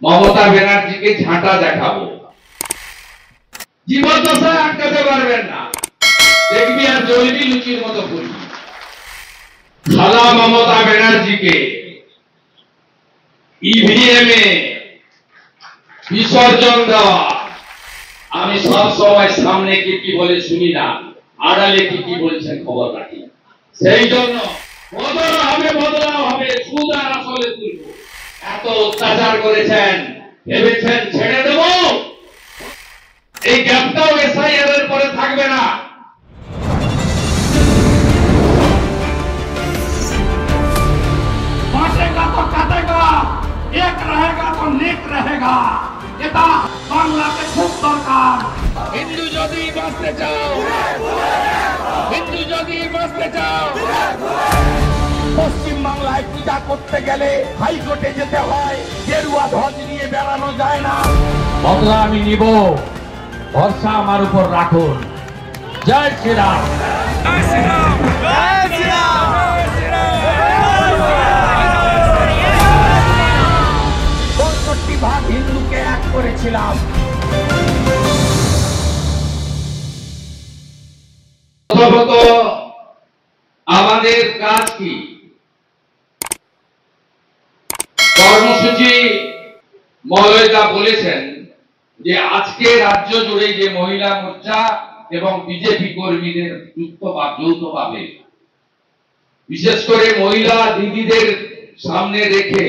মমতা ব্যানার্জিকে ঝাঁটা দেখাবো, জীবদ্দশায় আটকাতে পারবেন না। দেখবি আর জ্বলবি লুচির মতো ফুলবি। খালা মমতা ব্যানার্জিকে ইভিএমে বিসর্জন দেওয়া, আমি সব সময় সামনে কি বলে শুনি না, আড়ালে কি বলছেন খবর রাখি। সেই জন্য বদলাও হবে, সুদ আর আসলে তুলব। এত অত্যাচার করেছেন, ভেবেছেন ছেড়ে দেব? এই গ্যাপটাও এসআইআর এর পরে থাকবে না। बांटेगा तो काटेगा, एक रहेगा तो नेक रहेगा। এটা বাংলাতে খুব দরকার। হিন্দু যদি বাঁচতে চাও, হিন্দু যদি বাঁচতে চাও, পশ্চিম বাংলায় পূজা করতে গেলে হাইকোর্টে যেতে হয়, গেরুয়া ধ্বজ নিয়ে বেড়ানো যায় না। বদলা আমি নিব, ভরসা আমার উপর রাখুন। জয় শ্রীরাম। জয় শ্রীরাম। জয় শ্রীরাম। ৬৫ ভাগ হিন্দুকে এক করেছিলাম। প্রথমত আমাদের কাজ কি? কর্মসূচি মলয়দা বলেছেন যে আজকে রাজ্য জুড়ে যে মহিলা মোর্চা এবং বিজেপি কর্মীদের যৌথভাবে বিশেষ করে মহিলা দিদিদের সামনে রেখে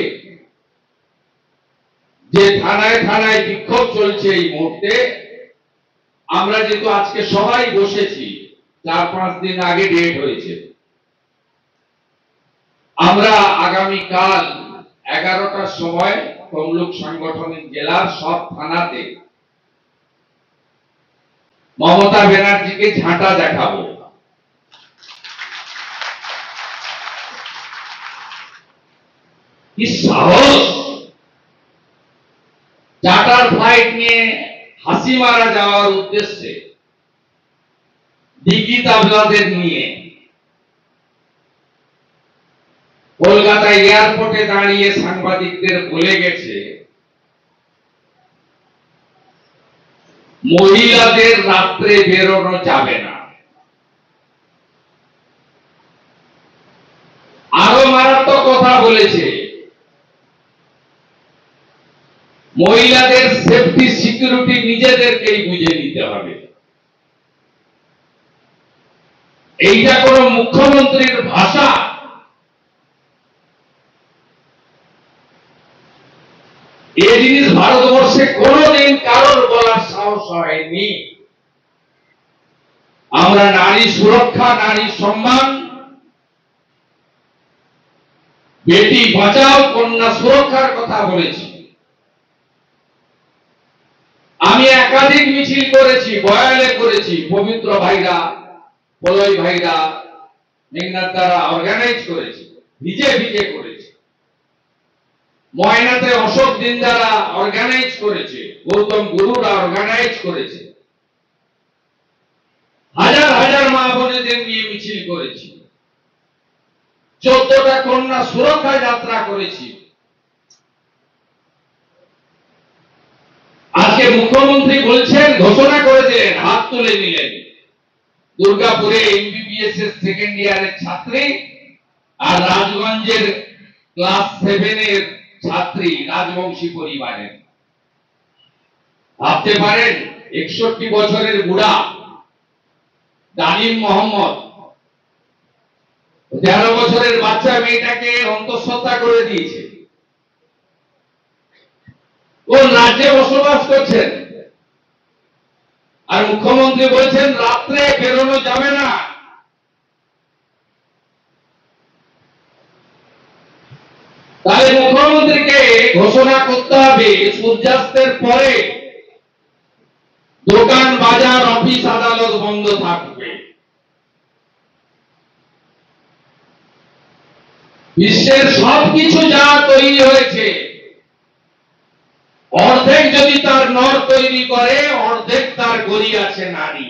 যে থানায় থানায় বিক্ষোভ চলছে এই মুহূর্তে, আমরা যেহেতু আজকে সবাই বসেছি, ৪-৫ দিন আগে ডেট হয়েছে, আমরা আগামীকাল 11টার সময় তমলুক সাংগঠনিক জেলার সব থানাতে মমতা ব্যানার্জিকে ঝাঁটা দেখাবো। কি সাহস! চার্টার ফ্লাইট নিয়ে হাসি মারা যাওয়ার উদ্দেশ্যে দিঘি তাবলাদের নিয়ে কলকাতা এয়ারপোর্টে দাঁড়িয়ে সাংবাদিকদের বলে গেছে মহিলাদের রাত্রে বেরোনো যাবে না। আরো মারাত্মক কথা বলেছে, মহিলাদের সেফটি সিকিউরিটি নিজেদেরকেই বুঝে নিতে হবে। এইটা কোন মুখ্যমন্ত্রীর ভাষা? এই জিনিস ভারতবর্ষে কোনদিন কারোর বলার সাহস হয়নি। আমরা নারী সুরক্ষা, নারী সম্মান, বেটি বাঁচাও, কন্যা সুরক্ষার কথা বলেছি। আমি একাধিক মিছিল করেছি, বয়ালে করেছি, পবিত্র ভাইরা, বলয় ভাইরা, মেঘনাথ দ্বারা অর্গানাইজ করেছি, ভিজে ভিজে করেছি। ময়নাতে অশোক দিন দ্বারা অর্গানাইজ করেছে, গৌতম গুরুরা অর্গানাইজ করেছে, হাজার হাজার মা বোনেদের নিয়ে মিছিল করেছি, 14টা কন্যা সুরক্ষা যাত্রা করেছি। আজকে মুখ্যমন্ত্রী বলছেন, ঘোষণা করে দিলেন, হাত তুলে নিলেন, দুর্গাপুরে এমবিবিএস এর সেকেন্ড ইয়ারের ছাত্রী আর রাজগঞ্জের ক্লাস 7 এর ছাত্রী, রাজবংশী পরিবারের। ভাবতে পারেন 61 বছরের বুড়া ডালিম মোহাম্মদ 13 বছরের বাচ্চা মেয়েটাকে অন্তঃসত্ত্বা করে দিয়েছে। কোন রাজ্যে বসবাস করছেন? আর মুখ্যমন্ত্রী বলছেন রাত্রে বেরোনো যাবে না। তাহলে মুখ্যমন্ত্রীকে ঘোষণা করতে হবে সূর্যাস্তের পরে দোকান, বাজার, অফিস, আদালত বন্ধ থাকবে। বিশ্বের সবকিছু যা তৈরি হয়েছে, অর্ধেক যদি তার নর তৈরি করে, অর্ধেক তার গড়ি আছে নারী।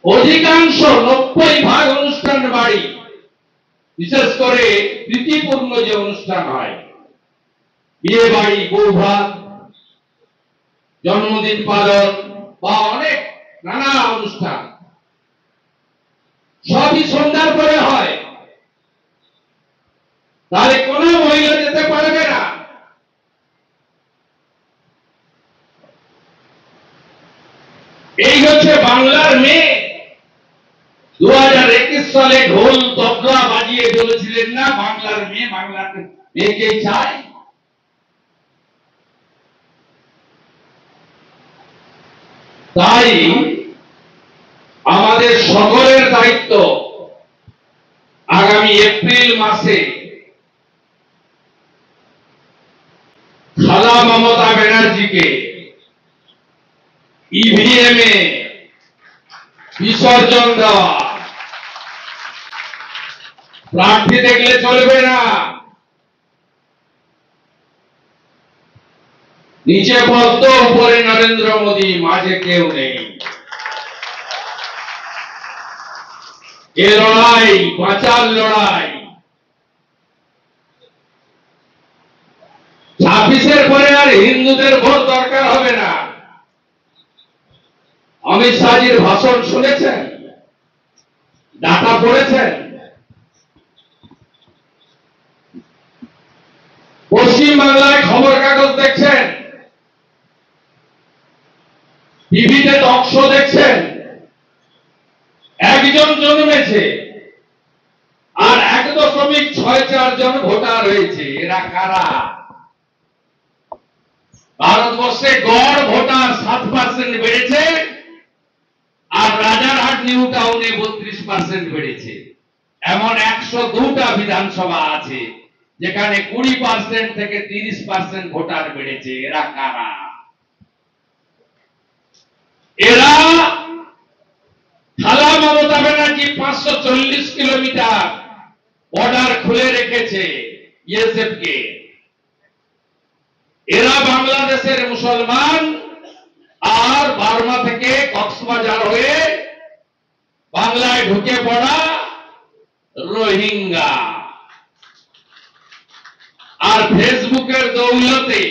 অধিকাংশ 90 ভাগ অনুষ্ঠান বাড়ি বিশেষ করে প্রীতিপূর্ণ যে অনুষ্ঠান হয়, বিয়ে বাড়ি, বৌভাত, জন্মদিন পালন বা অনেক নানা অনুষ্ঠান, সবই সন্ধ্যার পরে হয়। তাহলে কোনো মহিলা যেতে পারবে না। এই হচ্ছে বাংলার মেয়ে। 2021 সালে ঢোল তবলা বাজিয়ে বলেছিলেন না, বাংলার মেয়েকেই চাই। তাই আমাদের সকলের দায়িত্ব আগামী এপ্রিল মাসে খালা মমতা ব্যানার্জিকে ইভিএম এ বিসর্জন দেওয়া। প্রার্থী দেখলে চলবে না, নিচে পদ্ম, উপরে নরেন্দ্র মোদী, মাঝে কেউ নেই। এ লড়াই বাঁচার লড়াই। 26-এর পরে আর হিন্দুদের ভোট দরকার হবে না। অমিত শাহজির ভাষণ শুনেছেন, ডাটা পড়েছেন? পশ্চিম বাংলায় খবর কাগজ দেখছেন, টিভিতে টক শো দেখছেন। একজন জন্মেছে আর 1.64 জন ভোটার হয়েছে। এরা কারা? ভারতবর্ষে গড় ভোটার 7% বেড়েছে, আর রাজারহাট নিউ টাউনে 32% বেড়েছে। এমন 102টা বিধানসভা আছে যেখানে 20% থেকে 30% ভোটার বেড়েছে। এরা কারা? এরা খালা মমতা ব্যানার্জি 540 কিলোমিটার বর্ডার খুলে রেখেছে বিএসএফ কে। এরা বাংলাদেশের মুসলমান আর বার্মা থেকে কক্সবাজার হয়ে বাংলায় ঢুকে পড়া রোহিঙ্গা। আর ফেসবুকের দৌলতে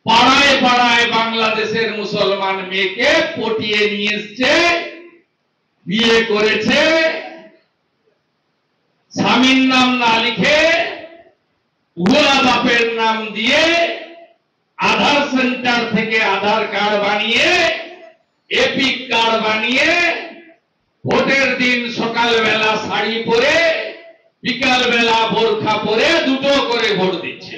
পাড়ায় পাড়ায় বাংলাদেশের মুসলমান মেয়েকে পটিয়ে নিয়ে এসছে, বিয়ে করেছে, স্বামীর নাম না লিখে ভুয়া বাপের নাম দিয়ে আধার সেন্টার থেকে আধার কার্ড বানিয়ে, এপিক কার্ড বানিয়ে, ভোটের দিন সকালবেলা শাড়ি পরে, বিকাল বেলা বোরখা পরে দুটো করে ভোট দিচ্ছে।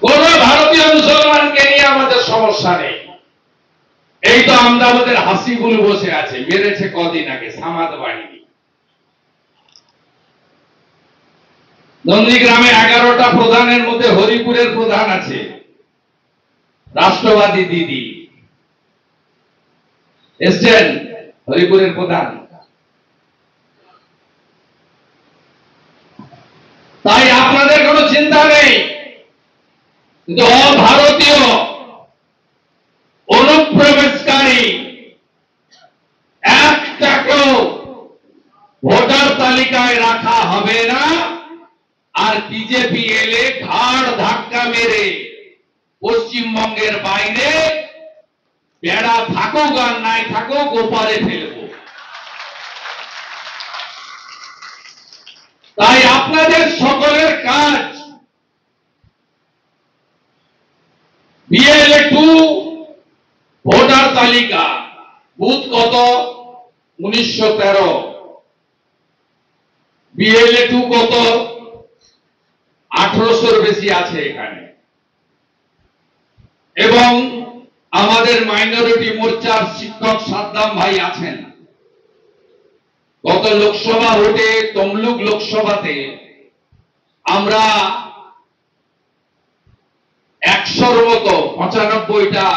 কোন ভারতীয় মুসলমানকে নিয়ে আমাদের সমস্যা নেই। এই তো আমদাবাদের হাসিবুল বসে আছে, মেরেছে কদিন আগে, সামাদ বাহিনী। নন্দীগ্রামে 11টা প্রধানের মধ্যে হরিপুরের প্রধান আছে, রাষ্ট্রবাদী দিদি এসছেন, হরিপুরের প্রধান। তাই আপনাদের কোনো চিন্তা নেই, কিন্তু অভারতীয় অনুপ্রবেশকারী একটাকেও ভোটার তালিকায় রাখা হবে না। আর বিজেপি এলে ঘাড় ধাক্কা মেরে পশ্চিমবঙ্গের বাইরে বেড়া থাকুক আর নাই থাকুক ওপারে ফেলবো। তাই আপনাদের সকলের কাজ BLA-2 ভোটার তালিকা। বুথ কত? 1913। BLA-2 কত? 1800-র বেশি আছে এখানে। এবং আমাদের মাইনরিটি মোর্চার শিক্ষক সাদ্দাম ভাই আছেন। গত লোকসভা ভোটে তমলুক লোকসভাতে আমরা 100-র মতো 95টা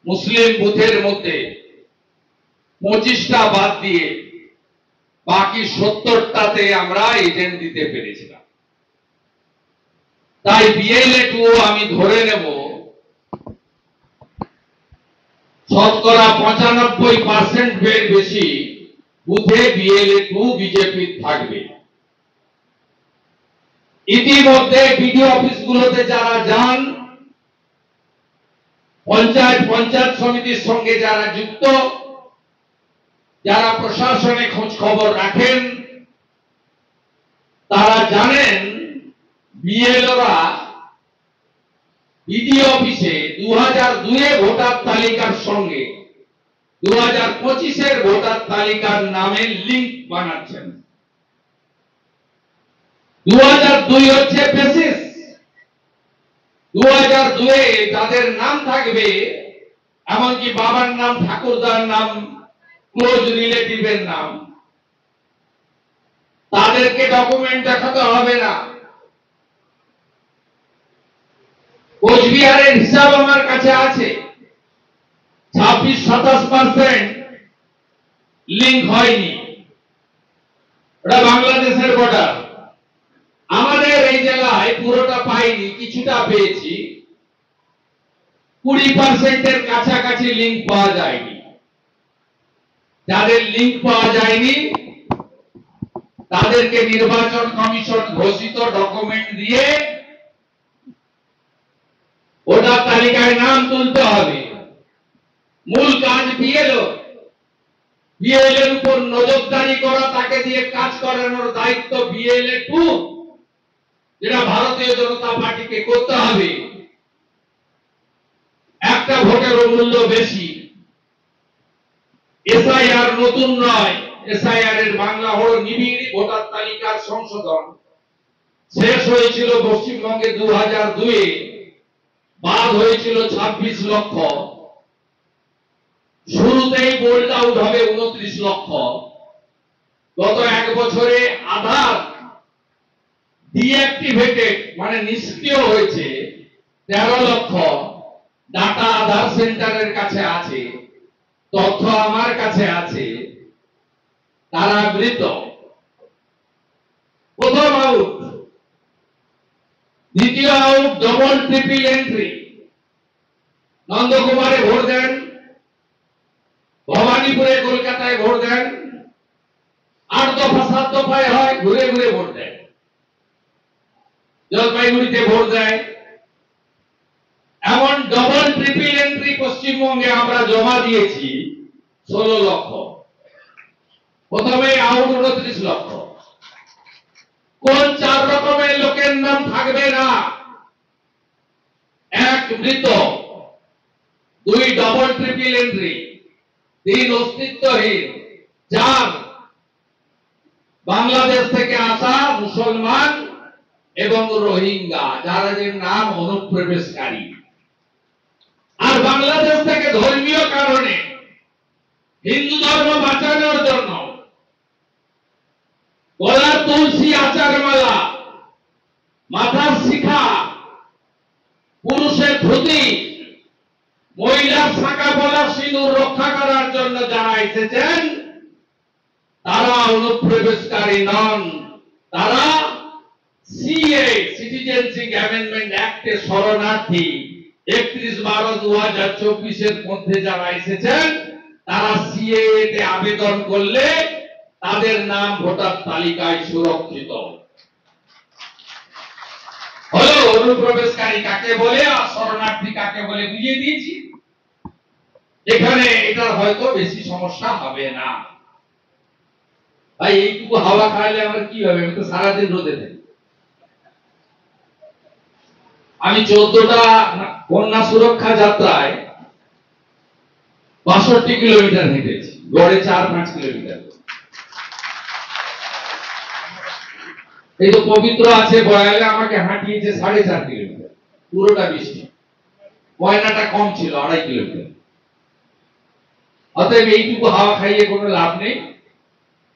মুসলিম বুথের মধ্যে 25টা বাদ দিয়ে বাকি 70টাতে আমরা এজেন্ট দিতে পেরেছিলাম। তাই BLA-2 আমি ধরে নেব শতকরা 95% এর বেশি বুথে BLA-2 বিজেপি থাকবে। ইতিমধ্যে বিডিও অফিসগুলোতে যারা যান, পঞ্চায়েত সমিতির সঙ্গে যারা যুক্ত, যারা প্রশাসনে খোঁজ খবর রাখেন, তারা জানেন বিএলওরা বিডিও অফিসে 2002 ভোটার তালিকার সঙ্গে 2025 ভোটার তালিকার নামের লিঙ্ক বানাচ্ছেন। 2002 হচ্ছে বেসিস। 2002 যাদের নাম থাকবে, এমনকি বাবার নাম, ঠাকুরদার নাম, ক্লোজ রিলেটিভের নাম, তাদেরকে ডকুমেন্ট দেখাতে হবে না। কোচবিহারের হিসাব আমার কাছে আছে, 26-27% লিঙ্ক হয়নি। ওটা বাংলাদেশের বর্ডার। আমাদের এই জেলায় পুরোটা পাইনি, কিছুটা পেয়েছি। 20% এর কাছাকাছি লিঙ্ক পাওয়া যায়নি। যাদের লিঙ্ক পাওয়া যায়নি তাদেরকে নির্বাচন কমিশন ঘোষিত ডকুমেন্ট দিয়ে ভোটার তালিকায় নাম তুলতে হবে। মূল কাজ বিএলএর উপর নজরদারি করা, তাকে দিয়ে কাজ করানোর দায়িত্ব BLA-2, যেটা ভারতীয় জনতা পার্টিকে করতে হবে। একটা ভোটের মূল্য বেশি। SIR নতুন নয়, SIR এর বাংলা হলো নিবিড় ভোটার তালিকার সংশোধন। শেষ হয়েছিল পশ্চিমবঙ্গে 2002-এ, বাদ হয়েছিল 26 লক্ষ। শুরুতেই বোল্ড আউট হবে 29 লক্ষ। গত এক বছরে আধার ডিঅ্যাক্টিভেটেড মানে নিষ্ক্রিয় হয়েছে 13 লক্ষ। ডাটা আধার সেন্টারের কাছে আছে, তথ্য আমার কাছে আছে। তারা মৃত। প্রথম আউট, দ্বিতীয় আউট ডবল ট্রিপল এন্ট্রি। নন্দকুমারে ভোট দেন, ভবানীপুরে, কলকাতায় ভোট দেন, 8 দফা 7 দফায় হয়, ঘুরে ঘুরে ভোট দেন। জলপাইগুড়িতে ভোট দেয়। এমন ডবল ট্রিপল এন্ট্রি পশ্চিমবঙ্গে আমরা জমা দিয়েছি 16 লক্ষ। প্রথমে আউট 29 লক্ষ। কোন 4 রকমের লোকের নাম থাকবে না? 1 মৃত, 2 ডবল ট্রিপল এন্ট্রি, 3 অস্তিত্বহীন, 4 বাংলাদেশ থেকে আসা মুসলমান এবং রোহিঙ্গা, যাদের নাম অনুপ্রবেশকারী। আর বাংলাদেশ থেকে ধর্মীয় কারণে, হিন্দু ধর্ম বাঁচানোর জন্য গলার তুলসী, আচারমালা, মাথার শিখা, পুরুষের ধুতি, মহিলার শাঁখা পলা, সিঁদুর রক্ষা করার জন্য যারা এসেছেন, তারা অনুপ্রবেশকারী নন। তারা সিএ, সিটিজেনশিপ অ্যামেন্ডমেন্ট অ্যাক্টে শরণার্থী। 31/12/2024 মধ্যে যারা এসেছেন, তারা সিএ তে আবেদন করলে তাদের নাম ভোটার তালিকায় সুরক্ষিত। হলো অনুপ্রবেশকারী কাকে বলে আর শরণার্থী কাকে বলে বুঝিয়ে দিয়েছি। এখানে এটা হয়তো বেশি সমস্যা হবে না। ভাই এইটুকু হাওয়া খাইলে আমার কি হবে? আমি তো সারাদিন রোদে থাকি। আমি 14টা কন্যা সুরক্ষা যাত্রায় 62 কিলোমিটার হেঁটেছি, গড়ে 4-5 কিলোমিটার। এই তো পবিত্র আছে বয়ালে, আমাকে হাঁটিয়েছে 4.5 কিলোমিটার, পুরোটা বৃষ্টি। কয়নাটা কম ছিল, 2.5 কিলোমিটার। অতএব এইটুকু হাওয়া খাইয়ে কোনো লাভ নেই।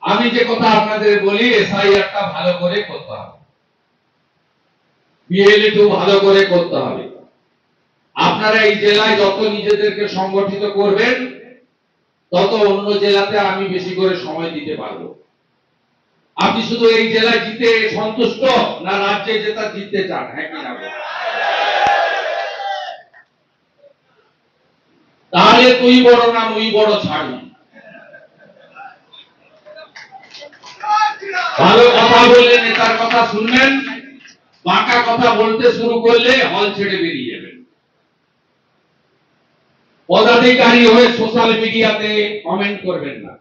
আমি যে কথা আপনাদের বলি, SIR-টা ভালো করে করতে হবে, BLA-2 ভালো করে করতে হবে। আপনারা এই জেলায় যত নিজেদেরকে সংগঠিত করবেন, তত অন্য জেলাতে আমি বেশি করে সময় দিতে পারবো। আপনি শুধু এই জেলায় জিতে সন্তুষ্ট না রাজ্যে জেতা জিততে চান? হ্যাঁ কি না? তাহলে তুই বড় না মুই বড় ছাড়ু। ভালো কথা বললে নেতার কথা শুনবেন, বাঁকা কথা বলতে শুরু করলে হল ছেড়ে বেরিয়ে যাবেন। পদাধিকারী হয়ে সোশ্যাল মিডিয়াতে কমেন্ট করবেন না।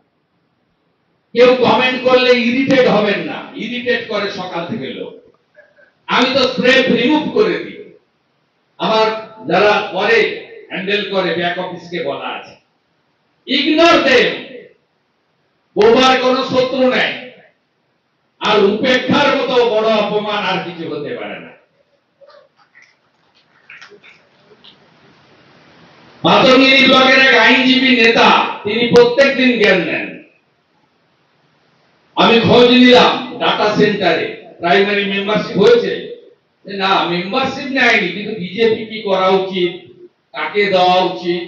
কেউ কমেন্ট করলে ইরিটেট হবেন না, ইরিটেট করে সকাল থেকে লোক। আমি তো স্ক্রেপ রিমুভ করে দিই। আমার যারা করে হ্যান্ডেল করে ব্যাক অফিসকে বলা আছে, ইগনোর দেম। বোবার কোনো শত্রু নাই, আর উপেক্ষার মতো বড় অপমান আর কিছু হতে পারে না। মাতঙ্গিনী ব্লকের এক আইনজীবী নেতা, তিনি প্রত্যেকদিন জ্ঞান নেন। আমি খোঁজ নিলাম ডাটা সেন্টারে প্রাইমারি মেম্বারশিপ হয়েছে না, মেম্বারশিপ নেয়নি, কিন্তু বিজেপি কি করা উচিত, কাকে দেওয়া উচিত।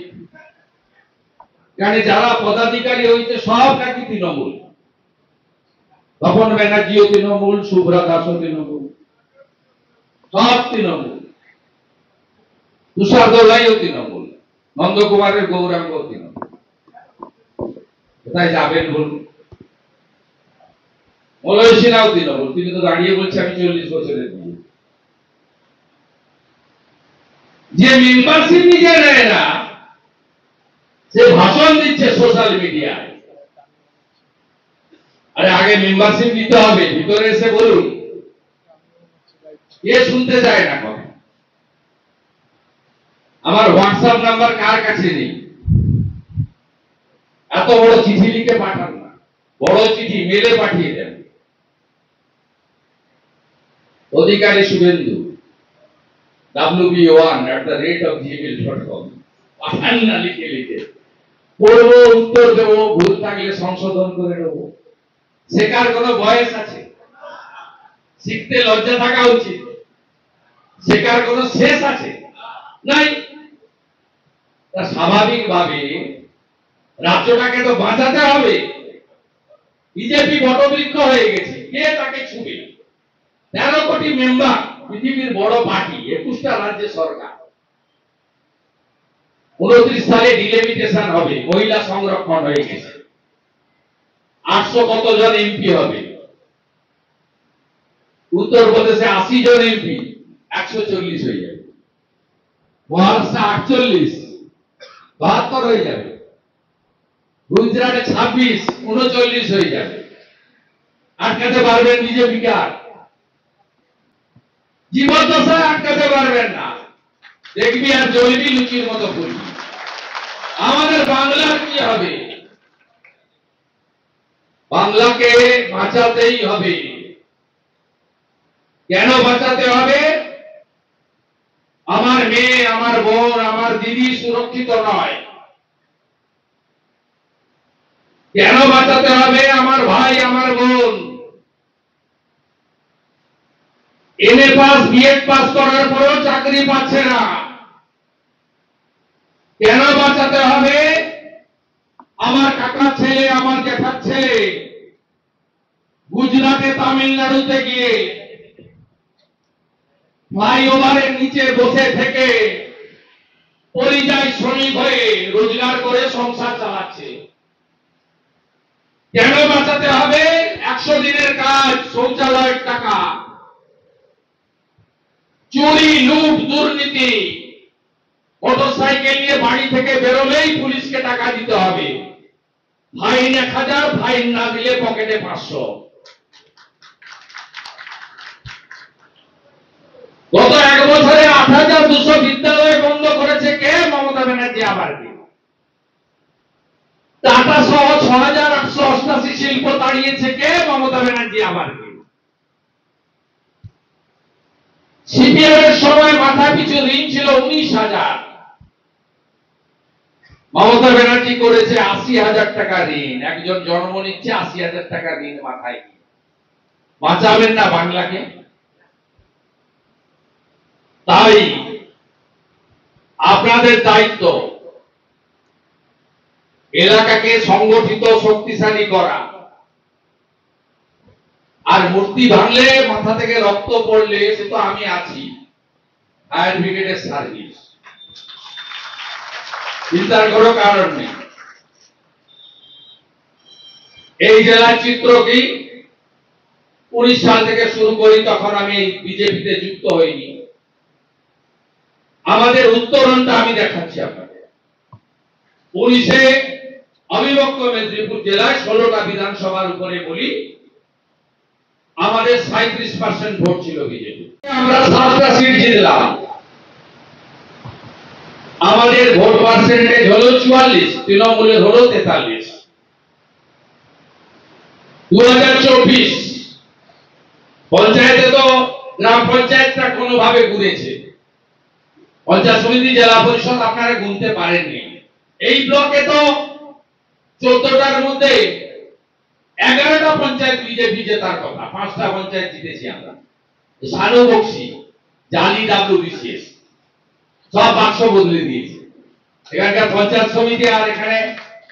কারণ যারা পদাধিকারী হয়েছে সব নাকি তৃণমূল। তপন ব্যানার্জিও তৃণমূল, শুভ্রা দাসও তৃণমূল, সব তৃণমূল। তুষার দৌলাইও তৃণমূল, নন্দকুমারের গৌরাঙ্গ তৃণমূল। কোথায় যাবেন বলুন? মলয় সিনহাও তৃণমূল, তিনি তো দাঁড়িয়ে বলছে আমি 40 বছরের মেয়ে। যে মেম্বারশিপ নিজে নেয় না, সে ভাষণ দিচ্ছে সোশ্যাল মিডিয়ায়। আরে আগে মেম্বারশিপ নিতে হবে, ভিতরে এসে বলুন। কে শুনতে চায় না কথা? আমার হোয়াটসঅ্যাপ নাম্বার কার কাছে নেই? এত বড় চিঠি লিখে পাঠান না, বড় চিঠি মেলে পাঠিয়ে দেন। অধিকারী শুভেন্দু wb1@gmail.com পাঠান না লিখে লিখে। পড়বো, উত্তর দেবো, ভুল থাকলে সংশোধন করে দেবো। শেখার কোনো বয়স আছে? শিখতে লজ্জা থাকা উচিত। শেখার কোনো শেষ আছে? নাই। তা স্বাভাবিকভাবে রাজ্যটাকে তো বাঁচাতে হবে। বিজেপি বটবৃক্ষ হয়ে গেছে, কে তাকে ছুবে? 13 কোটি মেম্বার, পৃথিবীর বড় পার্টি, 21টা রাজ্যে সরকার। 29 সালে ডিলিমিটেশন হবে, মহিলা সংরক্ষণ হয়ে গেছে। 800 কতজন এমপি হবে? উত্তরপ্রদেশে 80 জন এমপি, 140 হয়ে যাবে। মহারাষ্ট্রে 48, 72 হয়ে যাবে। গুজরাটে 26, 39 হয়ে যাবে। আটকাতে পারবেন বিজেপিকে? আর জীবদ্দশায় আটকাতে পারবেন না। দেখবি আর জ্বলবি লুচির মতো ফুলবি। আমাদের বাংলার কি হবে? বাংলাকে বাঁচাতেই হবে। কেন বাঁচাতে হবে? আমার মেয়ে, আমার বোন, আমার দিদি সুরক্ষিত নয়। কেন বাঁচাতে হবে? আমার ভাই, আমার বোন এমএ পাস, বিএড পাস করার পরেও চাকরি পাচ্ছে না। কেন বাঁচাতে হবে? আমার কাকার ছেলে, আমার জ্যাঠার ছেলে গুজরাটে, তামিলনাড়ুতে গিয়ে ফ্লাইওভারের নিচে বসে থেকে পরিযায়ী শ্রমিক হয়ে রোজগার করে সংসার চালাচ্ছে। কেন বাঁচাতে হবে? 100 দিনের কাজ, শৌচালয়ের টাকা, চুরি, লুট, দুর্নীতি। মোটরসাইকেল নিয়ে বাড়ি থেকে বেরোলেই পুলিশকে টাকা দিতে হবে। ফাইন 1000, ফাইন না দিলে পকেটে 500। গত 1 বছরে 8200 বিদ্যালয় বন্ধ করেছে কে? মমতা ব্যানার্জি। আবার কি? টাটা সহ 6888 শিল্প তাড়িয়েছে কে? মমতা ব্যানার্জি। আবার কি? সিপিএম এর সময় মাথা পিছু ঋণ ছিল 19,000, মমতা ব্যানার্জি করেছে 80,000 টাকা ঋণ। একজন জন্ম নিচ্ছে 80,000 টাকা ঋণ মাথায়। বাঁচাবেন না বাংলাকে? তাই আপনাদের দায়িত্ব এলাকাকে সংগঠিত, শক্তিশালী করা। আর মূর্তি ভাঙলে, মাথা থেকে রক্ত পড়লে, সে তো আমি আছি, ফায়ার ব্রিগেডের সার্ভিস। চিন্তার কোনো কারণ নেই। এই জেলার চিত্র কি 19 সাল থেকে শুরু করি, তখন আমি বিজেপিতে যুক্ত হইনি। আমাদের উত্তরণটা আমি দেখাচ্ছি আপনাকে। 19-এ অবিভক্ত মেদিনীপুর জেলায় 16টা বিধানসভার উপরে বলি আমাদের 37% ভোট ছিল বিজেপি। আমরা 7টা সিট জিতলাম। আমাদের ভোট পার্সেন্টেজ হলো 44, তৃণমূলের হলো 43। 2024 পঞ্চায়েতে তো গ্রাম পঞ্চায়েতটা কোনোভাবে ঘুরেছে, পঞ্চায়েত সমিতি জেলা পরিষদ আপনারা গুনতে পারেননি। এই ব্লকে তো 14টার মধ্যে 11টা পঞ্চায়েত বিজেপি জেতার কথা, 5টা পঞ্চায়েত জিতেছি আমরা। সানু বক্সি, জালি WBCS সব বাক্স বদলে দিয়েছে। এখানকার পঞ্চায়েত সমিতি আর এখানে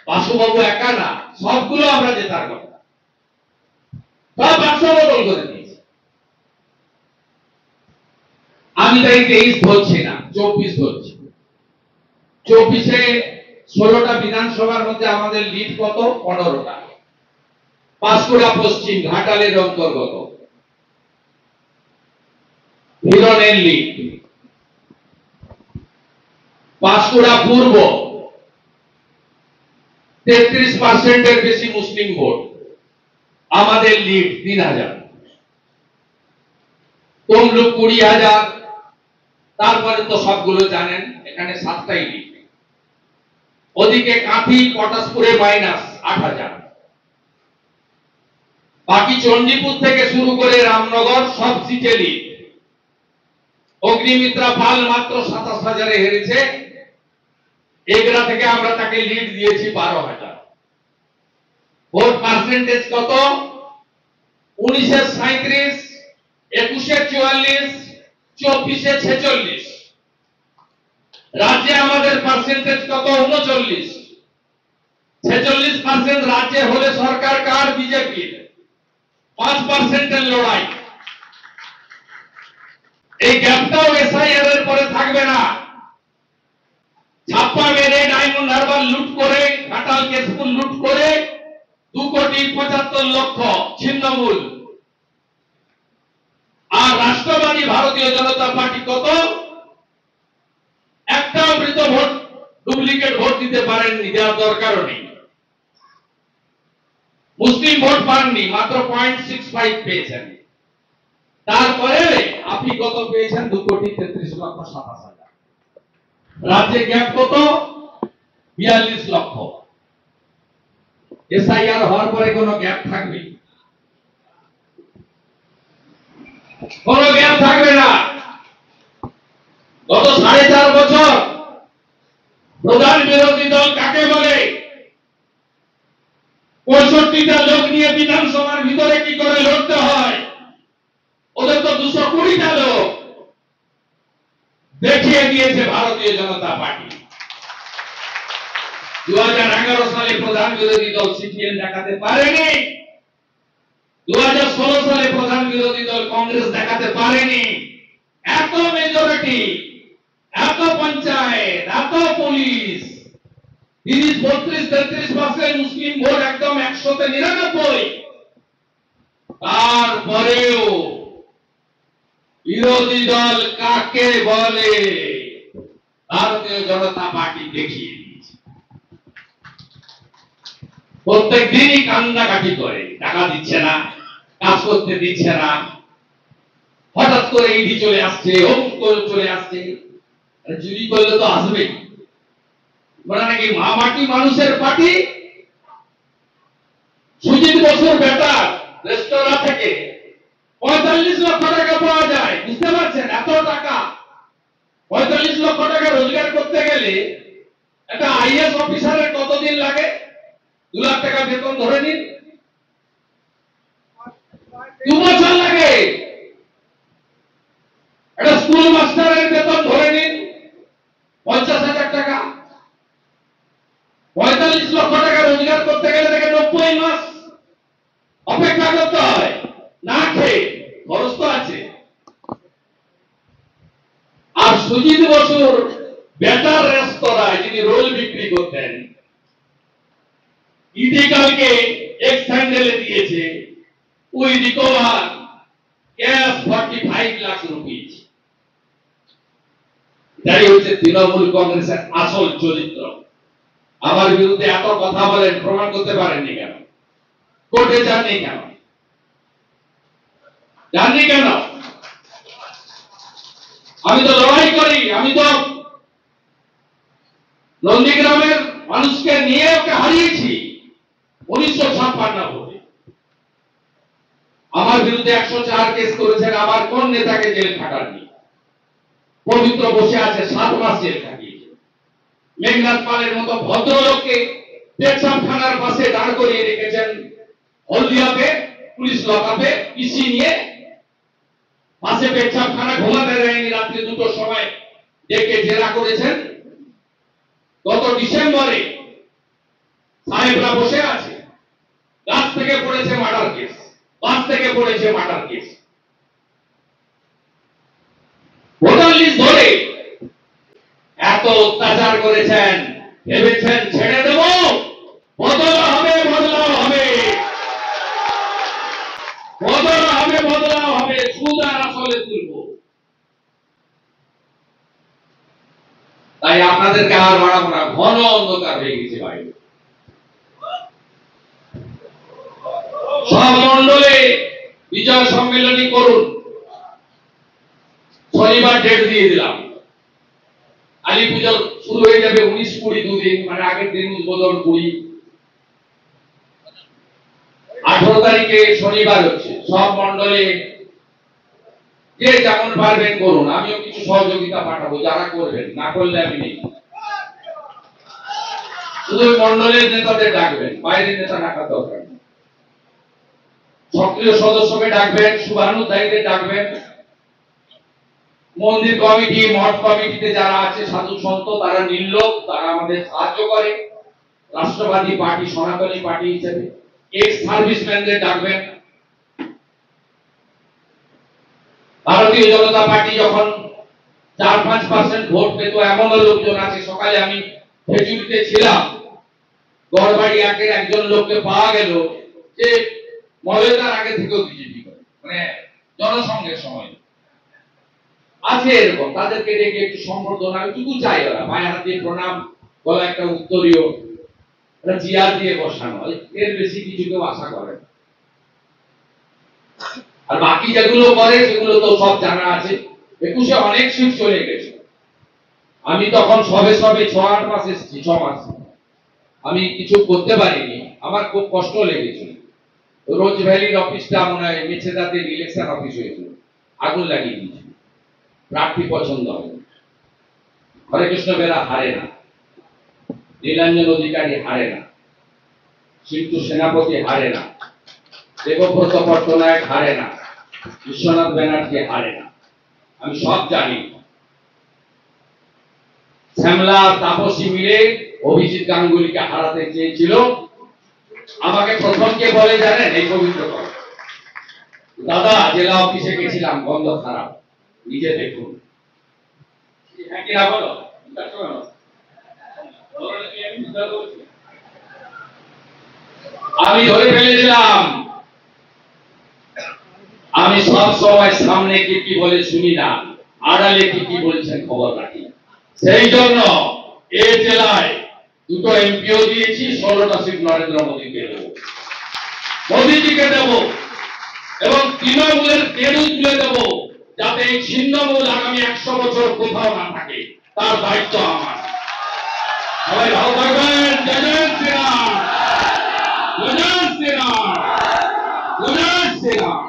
বাসুবাবু একা না, সবগুলো আমরা জেতার কথা, সব বাক্স বদল করে দিয়েছে। আমি তাই 23 ধরছি না, 24 ধরছি। 24-এ 16টা বিধানসভার মধ্যে আমাদের লিড কত? 15টা। পাঁশকুড়া পশ্চিম ঘাটালের অন্তর্গত হিরণের লিড। পাঁশকুড়া পূর্ব 33%-এর বেশি মুসলিম ভোট, আমাদের লিড 3000। তমলুক 20,000। তারপরে তো সবগুলো জানেন, এখানে 7টাই লিড। ওদিকে কাঁথি পটাশপুরে -8,000। বাকি চণ্ডীপুর থেকে শুরু করে রামনগর সব সিটে লিড। অগ্নিমিত্রা পাল মাত্র 27,000-এ হেরেছে। এগরা থেকে আমরা তাকে লিড দিয়েছি 12,000। ভোট পার্সেন্টেজ কত? 19-এ 37, 21-এ 44, 24-এ 46। রাজ্যে আমাদের পার্সেন্টেজ কত? 39। 46% রাজ্যে হলে সরকার কার? বিজেপির। 5%-এর লড়াই। এই গ্যাপটাও SIR এর পরে থাকবে না। ছাপ্পা মেরে ডায়মন্ড হারবার লুট করে, ঘাটাল কেশপুর লুট করে 2,75,00,000 ছিন্নমূল। আর রাষ্ট্রবাদী ভারতীয় জনতা পার্টি কত? একটাও মৃত ভোট, ডুপ্লিকেট ভোট দিতে পারেননি, দেওয়ার দরকারও নেই। মুসলিম ভোট পাননি, মাত্র 0.65 পেয়েছেন। তারপরে আপনি কত পেয়েছেন? 2,33,27,000। রাজ্যে গ্যাপ কত? 42 লক্ষ। SIR হওয়ার পরে কোনো গ্যাপ থাকবে? কোনো গ্যাপ থাকবে না। গত 4.5 বছর প্রধান বিরোধী দল কাকে বলে? 65টা লোক নিয়ে বিধানসভার ভিতরে কি করে লড়তে হয়? ওদের তো 220টা লোক। দেখিয়ে দিয়েছে ভারতীয় জনতা পার্টি। 2011 সালে প্রধান বিরোধী দল CPM দেখাতে পারেনি। 2016 সালে প্রধান বিরোধী দল কংগ্রেস দেখাতে পারেনি। এত মেজরিটি, এত পঞ্চায়েত, এত পুলিশ, 30, 32, 33% মুসলিম ভোট, একদম 100-তে 99। তারপরেও বিরোধী দল কাকে বলে? ভারতীয় জনতা পার্টি দেখিয়ে দিয়েছে। প্রত্যেক দিনই কান্নাকাটি করে, টাকা দিচ্ছে না, কাজ করতে দিচ্ছে না, হঠাৎ করে ইডি চলে আসছে, অমুক করে চলে আসছে। চুরি করলে তো আসবেই। বলে নাকি মা মাটি মানুষের পার্টি। সুজিত বসুর বেটা রেস্তোরাঁ থেকে 45 লক্ষ টাকা পাওয়া যায়। বুঝতে পারছেন? এত টাকা, 45 লক্ষ টাকা রোজগার করতে গেলে একটা IAS অফিসারের কতদিন লাগে? 2 লাখ টাকা বেতন ধরে নিন, 2 বছর লাগে। একটা স্কুল মাস্টারের বেতন ধরে নিন 50,000 টাকা। 45 লক্ষ টাকা রোজগার করতে গেলে তাকে 90 মাস অপেক্ষা করতে হয়, না খেয়ে। খরচ তো আছে। আর সুজিত বসুর বেটার রেস্তোরাঁ রাস্তায় যিনি রোল বিক্রি করতেন, ইডিকালকে এক স্যান্ডেলে দিয়েছে, we recover cash 45 lakh rupees. এটাই হচ্ছে তৃণমূল কংগ্রেসের আসল চরিত্র। আমার বিরুদ্ধে এত কথা বলেন, প্রমাণ করতে পারেননি কেন? কোর্টে যাননি কেন? জাননি কেন? আমি তো লড়াই করি, আমি তো নন্দীগ্রামের মানুষকে নিয়ে ওকে হারিয়েছি 1956 ভোটে। আমার বিরুদ্ধে 104 কেস করেছেন, আমার কোন নেতাকে জেল খাটাননি? পবিত্র বসে আছে 7 মাস জেল খাটিয়েছে। মেঘনাথ পালের মতো ভদ্রলোককে পেটসাপ থানার পাশে দাঁড় করিয়ে রেখেছেন হলদিয়াতে, পুলিশ লকআপে পিসি নিয়ে, পাশে পেটসাপ খানা ঘুমাতে দেয়নি, রাত্রি 2টোর সময় ডেকে জেরা করেছেন। গত ডিসেম্বরে সাহেবরা বসে আছে, গাছ থেকে পড়েছে মার্ডার কেস, বাস থেকে পড়েছে মার্ডার কেস। ভোটার লিস্ট ধরে এত অত্যাচার করেছেন, ভেবেছেন ছেড়ে দেব? বদলা হবে, বদলাও হবে, বদলা হবে, বদলাও হবে, সুদ আর আসলে তুলব। তাই আপনাদেরকে আর বাড়াবো না, ঘন অন্ধকার হয়ে গেছে বাইরে। সব মন্ডলে বিজয় সম্মেলনী করুন, শনিবার ডেট দিয়ে দিলাম। কালী পুজো শুরু হয়ে যাবে 19-20 দুদিন, মানে আগের দিন উদ্বোধন 20, 18 তারিখে শনিবার হচ্ছে। সব মন্ডলে যে যেমন পারবেন করুন, আমিও কিছু সহযোগিতা পাঠাবো, যারা করবেন, না করলে আমি নেই। শুধু মন্ডলের নেতাদের ডাকবেন, বাইরের নেতা ডাকার দরকার নেই। সক্রিয় সদস্যকে ডাকবেন, শুভানুধ্যায়ীদের ডাকবেন, মন্দির কমিটি, মঠ কমিটিতে যারা আছে সাধু সন্ত, তারা নির্লোক, তারা আমাদের সাহায্য করে রাষ্ট্রবাদী পার্টি, সনাতনী পার্টি হিসেবে। এক্স সার্ভিসম্যানদের ডাকবেন। ভারতীয় জনতা পার্টি যখন 4-5% ভোট পেত, এমন লোকজন আছে। সকালে আমি খেজুরিতে ছিলাম, গড়বাড়ি একের একজন লোককে পাওয়া গেল যে মহিলার আগে থেকেও বিজেপি করে, মানে জনসংঘের সময় আছে এরকম। তাদেরকে ডেকে একটু সম্বর্ধনা টুকু চাই, ওরা পায়ে হাত দিয়ে প্রণাম, গলা একটা উত্তরীয়, একটা চেয়ার দিয়ে বসানো, এর বেশি কিছু কেউ আশা করে। আর বাকি যেগুলো করে সেগুলো তো সব জানা আছে। 21-এ অনেক সিট চলে গেছে। আমি তখন সবে 6-8 মাস এসেছি, 6 মাস আমি কিছু করতে পারিনি, আমার খুব কষ্ট লেগেছিল। রোজ ভ্যালির অফিসটা মনে হয় মেছেদাতে ইলেকশন অফিস হয়েছিল, আগুন লাগিয়ে দিয়েছিল। প্রার্থী পছন্দ হয়, হরে কৃষ্ণ বেরা হারে না, নীলাঞ্জন অধিকারী হারে না, সিন্টু সেনাপতি হারে না, দেবব্রত পট্টনায়ক হারে না, বিশ্বনাথ ব্যানার্জি হারে না। আমি সব জানি। শ্যামলা তাপসী মিলে অভিজিৎ গাঙ্গুলিকে হারাতে চেয়েছিল। আমাকে প্রথম কে বলে জানেন? এই পবিত্র কর দাদা, জেলা অফিসে গেছিলাম, গন্ধ খারাপ, নিজে দেখুন। হ্যাঁ কিনা বলো? আমি ধরে ফেলেছিলাম। আমি সব সময় সামনে কি বলে শুনি না, আড়ালে কি বলছেন খবর রাখি। সেই জন্য এই জেলায় 2টো এমপিও দিয়েছি, 16টা সিট নরেন্দ্র মোদীকে দেবো, মোদীজিকে দেব, এবং তৃণমূলের কেড়ু তুলে দেব, যাতে এই ছিন্নমূল আগামী 100 বছর কোথাও না থাকে। তার দায়িত্ব আমার। সবাই ভালো থাকবেন। জয় শ্রীরাম, জয় শ্রীরাম, জয় শ্রীরাম।